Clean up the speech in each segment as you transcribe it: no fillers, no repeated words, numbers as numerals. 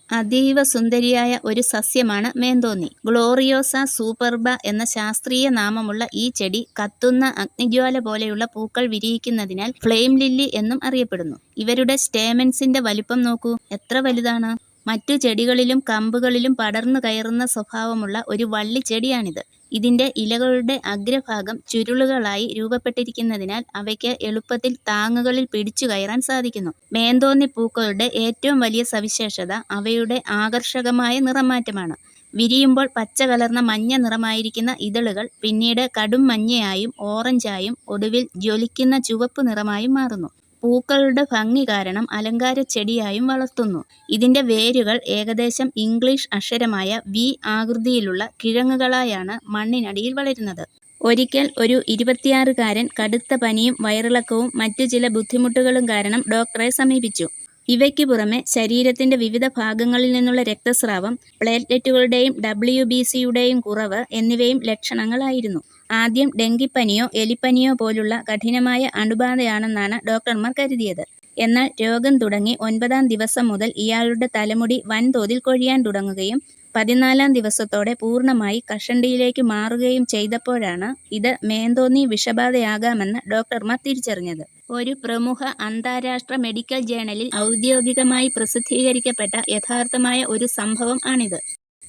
അതീവ സുന്ദരിയായ ഒരു സസ്യമാണ് മേന്തോന്നി. ഗ്ലോറിയോസ സൂപ്പർബ എന്ന ശാസ്ത്രീയ നാമമുള്ള ഈ ചെടി കത്തുന്ന അഗ്നിജ്വാല പോലെയുള്ള പൂക്കൾ വിരിയിക്കുന്നതിനാൽ ഫ്ലെയിം ലില്ലി എന്നും അറിയപ്പെടുന്നു. ഇവരുടെ സ്റ്റേമൻസിന്റെ വലിപ്പം നോക്കൂ, എത്ര വലുതാണ്! മറ്റു ചെടികളിലും കമ്പുകളിലും പടർന്നു കയറുന്ന സ്വഭാവമുള്ള ഒരു വള്ളിച്ചെടിയാണിത്. ഇതിന്റെ ഇലകളുടെ അഗ്രഭാഗം ചുരുളുകളായി രൂപപ്പെട്ടിരിക്കുന്നതിനാൽ അവയ്ക്ക് എളുപ്പത്തിൽ താങ്ങുകളിൽ പിടിച്ചു കയറാൻ സാധിക്കുന്നു. മേന്തോന്നി പൂക്കളുടെ ഏറ്റവും വലിയ സവിശേഷത അവയുടെ ആകർഷകമായ നിറമാറ്റമാണ്. വിരിയുമ്പോൾ പച്ച കലർന്ന മഞ്ഞ നിറമായിരിക്കുന്ന ഇതളുകൾ പിന്നീട് കടും മഞ്ഞയായും ഓറഞ്ചായും ഒടുവിൽ ജ്വലിക്കുന്ന ചുവപ്പ് നിറമായും മാറുന്നു. പൂക്കളുടെ ഭംഗി കാരണം അലങ്കാര ചെടിയായും വളർത്തുന്നു. ഇതിന്റെ വേരുകൾ ഏകദേശം ഇംഗ്ലീഷ് അക്ഷരമായ വി ആകൃതിയിലുള്ള കിഴങ്ങുകളായാണ് മണ്ണിനടിയിൽ വളരുന്നത്. ഒരിക്കൽ ഒരു 26-കാരൻ കടുത്ത പനിയും വയറിളക്കവും മറ്റു ചില ബുദ്ധിമുട്ടുകളും കാരണം ഡോക്ടറെ സമീപിച്ചു. ഇവയ്ക്കു പുറമെ ശരീരത്തിന്റെ വിവിധ ഭാഗങ്ങളിൽ നിന്നുള്ള രക്തസ്രാവം, പ്ലേറ്റ്ലെറ്റുകളുടെയും WBCയുടെയും കുറവ് എന്നിവയും ലക്ഷണങ്ങളായിരുന്നു. ആദ്യം ഡെങ്കിപ്പനിയോ എലിപ്പനിയോ പോലുള്ള കഠിനമായ അണുബാധയാണെന്നാണ് ഡോക്ടർമാർ കരുതിയത്. എന്നാൽ രോഗം തുടങ്ങി 9-ാം ദിവസം മുതൽ ഇയാളുടെ തലമുടി വൻതോതിൽ കൊഴിയാൻ തുടങ്ങുകയും 14-ാം ദിവസത്തോടെ പൂർണ്ണമായി കഷണ്ടിയിലേക്ക് മാറുകയും ചെയ്തപ്പോഴാണ് ഇത് മേന്തോന്നി വിഷബാധയാകാമെന്ന് ഡോക്ടർമാർ തിരിച്ചറിഞ്ഞത്. ഒരു പ്രമുഖ അന്താരാഷ്ട്ര മെഡിക്കൽ ജേണലിൽ ഔദ്യോഗികമായി പ്രസിദ്ധീകരിക്കപ്പെട്ട യഥാർത്ഥമായ ഒരു സംഭവം ആണിത്.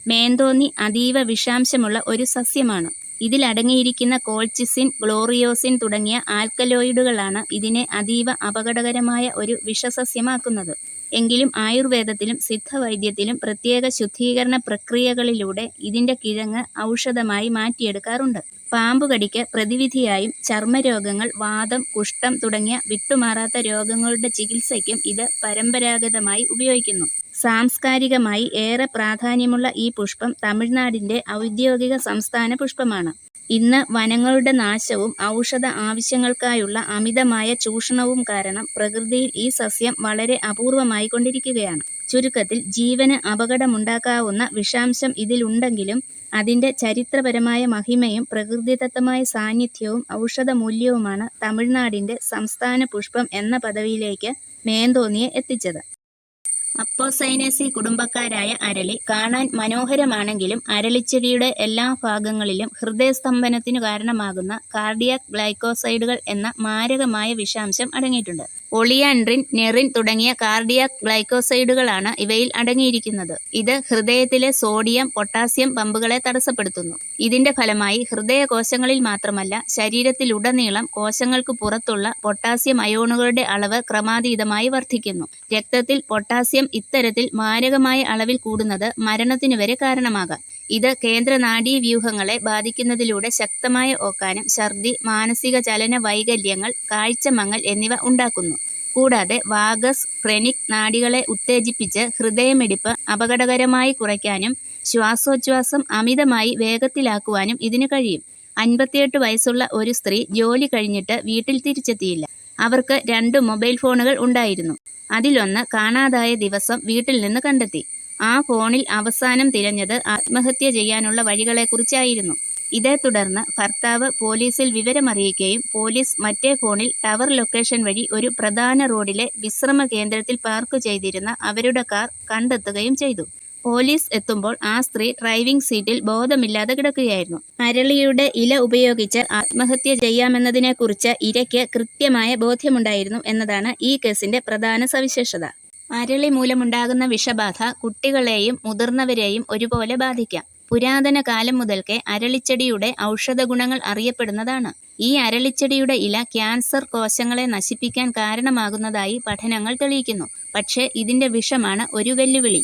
മേന്തോന്നി അതീവ വിഷാംശമുള്ള ഒരു സസ്യമാണ്. ഇതിലടങ്ങിയിരിക്കുന്ന കോൾച്ചിസിൻ, ഗ്ലോറിയോസിൻ തുടങ്ങിയ ആൽക്കലോയിഡുകളാണ് ഇതിനെ അതീവ അപകടകരമായ ഒരു വിഷസസ്യമാക്കുന്നത്. എങ്കിലും ആയുർവേദത്തിലും സിദ്ധവൈദ്യത്തിലും പ്രത്യേക ശുദ്ധീകരണ പ്രക്രിയകളിലൂടെ ഇതിന്റെ കിഴങ്ങ് ഔഷധമായി മാറ്റിയെടുക്കാറുണ്ട്. പാമ്പുകടിക്ക് പ്രതിവിധിയായും ചർമ്മരോഗങ്ങൾ, വാതം, കുഷ്ഠം തുടങ്ങിയ വിട്ടുമാറാത്ത രോഗങ്ങളുടെ ചികിത്സയ്ക്കും ഇത് പരമ്പരാഗതമായി ഉപയോഗിക്കുന്നു. സാംസ്കാരികമായി ഏറെ പ്രാധാന്യമുള്ള ഈ പുഷ്പം തമിഴ്നാടിന്റെ ഔദ്യോഗിക സംസ്ഥാന പുഷ്പമാണ്. ഇന്ന് വനങ്ങളുടെ നാശവും ഔഷധ ആവശ്യങ്ങൾക്കായുള്ള അമിതമായ ചൂഷണവും കാരണം പ്രകൃതിയിൽ ഈ സസ്യം വളരെ അപൂർവമായിക്കൊണ്ടിരിക്കുകയാണ്. ചുരുക്കത്തിൽ, ജീവന് അപകടമുണ്ടാക്കാവുന്ന വിഷാംശം ഇതിലുണ്ടെങ്കിലും അതിന്റെ ചരിത്രപരമായ മഹിമയും പ്രകൃതിദത്തമായ സാന്നിധ്യവും ഔഷധമൂല്യവുമാണ് തമിഴ്നാടിന്റെ സംസ്ഥാന പുഷ്പം എന്ന പദവിയിലേക്ക് മേന്തോന്നിയെ എത്തിച്ചത്. അപ്പോസൈനേസി കുടുംബക്കാരായ അരളി കാണാൻ മനോഹരമാണെങ്കിലും അരളിച്ചെടിയുടെ എല്ലാ ഭാഗങ്ങളിലും ഹൃദയസ്തംഭനത്തിനു കാരണമാകുന്ന കാർഡിയാക് ഗ്ലൈക്കോസൈഡുകൾ എന്ന മാരകമായ വിഷാംശം അടങ്ങിയിട്ടുണ്ട്. ഒളിയാൻഡ്രിൻ, നെറിൻ തുടങ്ങിയ കാർഡിയാക് ഗ്ലൈക്കോസൈഡുകളാണ് ഇവയിൽ അടങ്ങിയിരിക്കുന്നത്. ഇത് ഹൃദയത്തിലെ സോഡിയം, പൊട്ടാസ്യം പമ്പുകളെ തടസ്സപ്പെടുത്തുന്നു. ഇതിന്റെ ഫലമായി ഹൃദയകോശങ്ങളിൽ മാത്രമല്ല ശരീരത്തിലുടനീളം കോശങ്ങൾക്ക് പുറത്തുള്ള പൊട്ടാസ്യം അയോണുകളുടെ അളവ് ക്രമാതീതമായി വർദ്ധിക്കുന്നു. രക്തത്തിൽ പൊട്ടാസ്യം ഇത്തരത്തിൽ മാരകമായ അളവിൽ കൂടുന്നത് മരണത്തിനു വരെ കാരണമാകാം. ഇത് കേന്ദ്ര നാഡീവ്യൂഹങ്ങളെ ബാധിക്കുന്നതിലൂടെ ശക്തമായ ഓക്കാനം, ഛർദി, മാനസിക ചലന വൈകല്യങ്ങൾ, കാഴ്ചമങ്ങൽ എന്നിവ ഉണ്ടാക്കുന്നു. കൂടാതെ വാഗസ്, ഫ്രെനിക് നാഡികളെ ഉത്തേജിപ്പിച്ച് ഹൃദയമിടിപ്പ് അപകടകരമായി കുറയ്ക്കാനും ശ്വാസോച്ഛ്വാസം അമിതമായി വേഗത്തിലാക്കുവാനും ഇതിന് കഴിയും. 58 വയസ്സുള്ള ഒരു സ്ത്രീ ജോലി കഴിഞ്ഞിട്ട് വീട്ടിൽ തിരിച്ചെത്തിയില്ല. അവർക്ക് 2 മൊബൈൽ ഫോണുകൾ ഉണ്ടായിരുന്നു. അതിലൊന്ന് കാണാതായ ദിവസം വീട്ടിൽ നിന്ന് കണ്ടെത്തി. ആ ഫോണിൽ അവസാനം തിരഞ്ഞത് ആത്മഹത്യ ചെയ്യാനുള്ള വഴികളെക്കുറിച്ചായിരുന്നു. ഇതേ തുടർന്ന് ഭർത്താവ് പോലീസിൽ വിവരമറിയിക്കുകയും പോലീസ് മറ്റേ ഫോണിൽ ടവർ ലൊക്കേഷൻ വഴി ഒരു പ്രധാന റോഡിലെ വിശ്രമ കേന്ദ്രത്തിൽ പാർക്ക് ചെയ്തിരുന്ന അവരുടെ കാർ കണ്ടെത്തുകയും ചെയ്തു. പോലീസ് എത്തുമ്പോൾ ആ സ്ത്രീ ഡ്രൈവിംഗ് സീറ്റിൽ ബോധമില്ലാതെ കിടക്കുകയായിരുന്നു. അരളിയുടെ ഇല ഉപയോഗിച്ച് ആത്മഹത്യ ചെയ്യാമെന്നതിനെക്കുറിച്ച് ഇരയ്ക്ക് കൃത്യമായ ബോധ്യമുണ്ടായിരുന്നു എന്നതാണ് ഈ കേസിന്റെ പ്രധാന സവിശേഷത. അരളി മൂലമുണ്ടാകുന്ന വിഷബാധ കുട്ടികളെയും മുതിർന്നവരെയും ഒരുപോലെ ബാധിക്കാം. പുരാതന കാലം മുതൽക്കേ അരളിച്ചെടിയുടെ ഔഷധഗുണങ്ങൾ അറിയപ്പെടുന്നതാണ്. ഈ അരളിച്ചെടിയുടെ ഇല ക്യാൻസർ കോശങ്ങളെ നശിപ്പിക്കാൻ കാരണമാകുന്നതായി പഠനങ്ങൾ തെളിയിക്കുന്നു. പക്ഷേ ഇതിന്റെ വിഷമാണ് ഒരു വെല്ലുവിളി.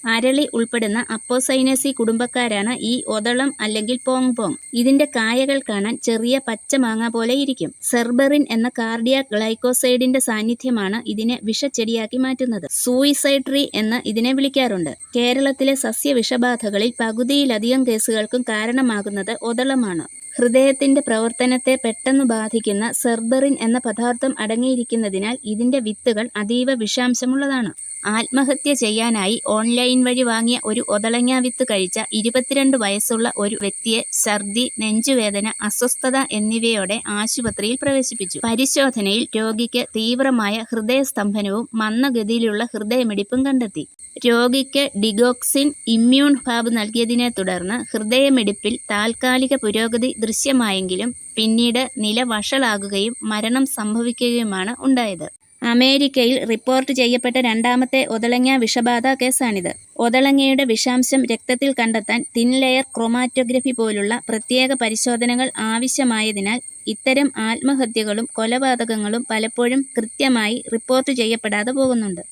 അരളി ഉൾപ്പെടുന്ന അപ്പോസൈനേസി കുടുംബക്കാരാണ് ഈ ഒതളം അല്ലെങ്കിൽ പോങ്. ഇതിന്റെ കായകൾ കാണാൻ ചെറിയ പച്ചമാങ്ങ പോലെ ഇരിക്കും. സെർബറിൻ എന്ന കാർഡിയാക് ഗ്ലൈക്കോസൈഡിന്റെ സാന്നിധ്യമാണ് ഇതിനെ വിഷച്ചെടിയാക്കി മാറ്റുന്നത്. സൂയിസൈഡ് ട്രീ എന്ന് ഇതിനെ വിളിക്കാറുണ്ട്. കേരളത്തിലെ സസ്യവിഷബാധകളിൽ പകുതിയിലധികം കേസുകൾക്കും കാരണമാകുന്നത് ഒതളമാണ്. ഹൃദയത്തിന്റെ പ്രവർത്തനത്തെ പെട്ടെന്ന് ബാധിക്കുന്ന സെർബറിൻ എന്ന പദാർത്ഥം അടങ്ങിയിരിക്കുന്നതിനാൽ ഇതിന്റെ വിത്തുകൾ അതീവ വിഷാംശമുള്ളതാണ്. ആത്മഹത്യ ചെയ്യാനായി ഓൺലൈൻ വഴി വാങ്ങിയ ഒരു ഒതളങ്ങ വിത്ത് കഴിച്ച 22 വയസ്സുള്ള ഒരു വ്യക്തിയെ ഛർദി, നെഞ്ചുവേദന, അസ്വസ്ഥത എന്നിവയോടെ ആശുപത്രിയിൽ പ്രവേശിപ്പിച്ചു. പരിശോധനയിൽ രോഗിക്ക് തീവ്രമായ ഹൃദയസ്തംഭനവും മന്ദഗതിയിലുള്ള ഹൃദയമിടിപ്പും കണ്ടെത്തി. രോഗിക്ക് ഡിഗോക്സിൻ ഇമ്മ്യൂൺ ഫാബ് നൽകിയതിനെ തുടർന്ന് ഹൃദയമിടിപ്പിൽ താൽക്കാലിക പുരോഗതി ദൃശ്യമായെങ്കിലും പിന്നീട് നില വഷളാകുകയും മരണം സംഭവിക്കുകയുമാണ് ഉണ്ടായത്. അമേരിക്കയിൽ റിപ്പോർട്ട് ചെയ്യപ്പെട്ട രണ്ടാമത്തെ ഒതളങ്ങ വിഷബാധ കേസാണിത്. ഒതളങ്ങയുടെ വിഷാംശം രക്തത്തിൽ കണ്ടെത്താൻ തിൻ ലെയർ ക്രൊമാറ്റോഗ്രഫി പോലുള്ള പ്രത്യേക പരിശോധനകൾ ആവശ്യമായതിനാൽ ഇത്തരം ആത്മഹത്യകളും കൊലപാതകങ്ങളും പലപ്പോഴും കൃത്യമായി റിപ്പോർട്ട് ചെയ്യപ്പെടാതെ പോകുന്നുണ്ട്.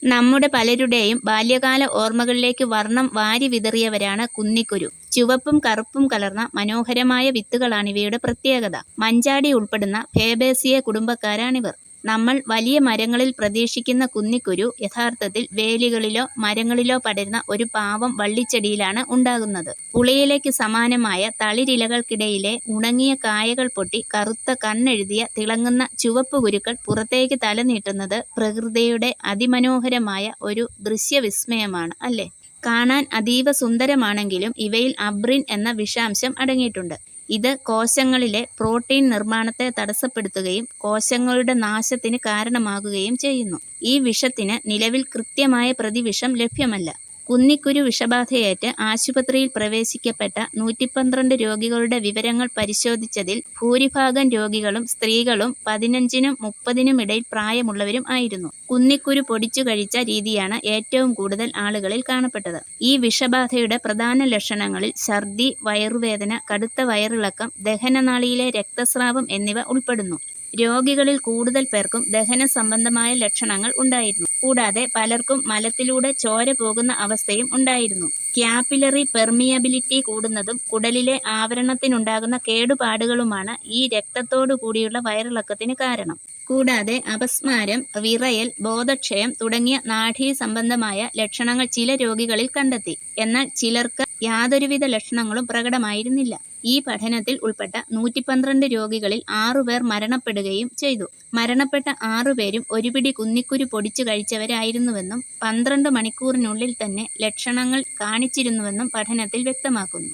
നമ്മുടെ പലരുടെയും ബാല്യകാല ഓർമ്മകളിലേക്ക് വർണ്ണം വാരി വിതറിയവരാണ് കുന്നിക്കുരു. ചുവപ്പും കറുപ്പും കലർന്ന മനോഹരമായ വിത്തുകളാണിവയുടെ പ്രത്യേകത. മഞ്ചാടി ഉൾപ്പെടുന്ന ഫേബേസിയെ കുടുംബക്കാരാണിവർ. നമ്മൾ വലിയ മരങ്ങളിൽ പ്രതീക്ഷിക്കുന്ന കുന്നിക്കുരു യഥാർത്ഥത്തിൽ വേലികളിലോ മരങ്ങളിലോ പടരുന്ന ഒരു പാവം വള്ളിച്ചെടിയിലാണ് ഉണ്ടാകുന്നത്. പുളിയിലയ്ക്ക് സമാനമായ തളിരിലകൾക്കിടയിലെ ഉണങ്ങിയ കായകൾ പൊട്ടി കറുത്ത കണ്ണെഴുതിയ തിളങ്ങുന്ന ചുവപ്പ് കുരുക്കൾ പുറത്തേക്ക് തലനീട്ടുന്നത് പ്രകൃതിയുടെ അതിമനോഹരമായ ഒരു ദൃശ്യവിസ്മയമാണ്, അല്ലേ? കാണാൻ അതീവ സുന്ദരമാണെങ്കിലും ഇവയിൽ അബ്രിൻ എന്ന വിഷാംശം അടങ്ങിയിട്ടുണ്ട്. ഇത് കോശങ്ങളിലെ പ്രോട്ടീൻ നിർമ്മാണത്തെ തടസ്സപ്പെടുത്തുകയും കോശങ്ങളുടെ നാശത്തിന് കാരണമാകുകയും ചെയ്യുന്നു. ഈ വിഷത്തിന് നിലവിൽ കൃത്യമായ പ്രതിവിഷം ലഭ്യമല്ല. കുന്നിക്കുരു വിഷബാധയേറ്റ് ആശുപത്രിയിൽ പ്രവേശിക്കപ്പെട്ട 112 രോഗികളുടെ വിവരങ്ങൾ പരിശോധിച്ചതിൽ ഭൂരിഭാഗം രോഗികളും സ്ത്രീകളും 15-നും 30-നും ഇടയിൽ പ്രായമുള്ളവരും ആയിരുന്നു. കുന്നിക്കുരു പൊടിച്ചു കഴിച്ച രീതിയാണ് ഏറ്റവും കൂടുതൽ ആളുകളിൽ കാണപ്പെട്ടത്. ഈ വിഷബാധയുടെ പ്രധാന ലക്ഷണങ്ങളിൽ ഛർദി, വയറുവേദന, കടുത്ത വയറിളക്കം, ദഹനനാളിയിലെ രക്തസ്രാവം എന്നിവ ഉൾപ്പെടുന്നു. രോഗികളിൽ കൂടുതൽ പേർക്കും ദഹന സംബന്ധമായ ലക്ഷണങ്ങൾ ഉണ്ടായിരുന്നു. കൂടാതെ പലർക്കും മലത്തിലൂടെ ചോര പോകുന്ന അവസ്ഥയും ഉണ്ടായിരുന്നു. ക്യാപിലറി പെർമിയബിലിറ്റി കൂടുന്നതും കുടലിലെ ആവരണത്തിനുണ്ടാകുന്ന കേടുപാടുകളുമാണ് ഈ രക്തത്തോടു കൂടിയുള്ള വയറിളക്കത്തിന് കാരണം. കൂടാതെ അപസ്മാരം, വിറയൽ, ബോധക്ഷയം തുടങ്ങിയ നാഡീ സംബന്ധമായ ലക്ഷണങ്ങൾ ചില രോഗികളിൽ കണ്ടെത്തി. എന്നാൽ ചിലർക്ക് യാതൊരുവിധ ലക്ഷണങ്ങളും പ്രകടമായിരുന്നില്ല. ഈ പഠനത്തിൽ ഉൾപ്പെട്ട 112 രോഗികളിൽ 6 പേർ മരണപ്പെടുകയും ചെയ്തു. മരണപ്പെട്ട 6 പേരും ഒരു പിടി കുന്നിക്കുരു പൊടിച്ചു കഴിച്ചവരായിരുന്നുവെന്നും 12 മണിക്കൂറിനുള്ളിൽ തന്നെ ലക്ഷണങ്ങൾ കാണിച്ചിരുന്നുവെന്നും പഠനത്തിൽ വ്യക്തമാക്കുന്നു.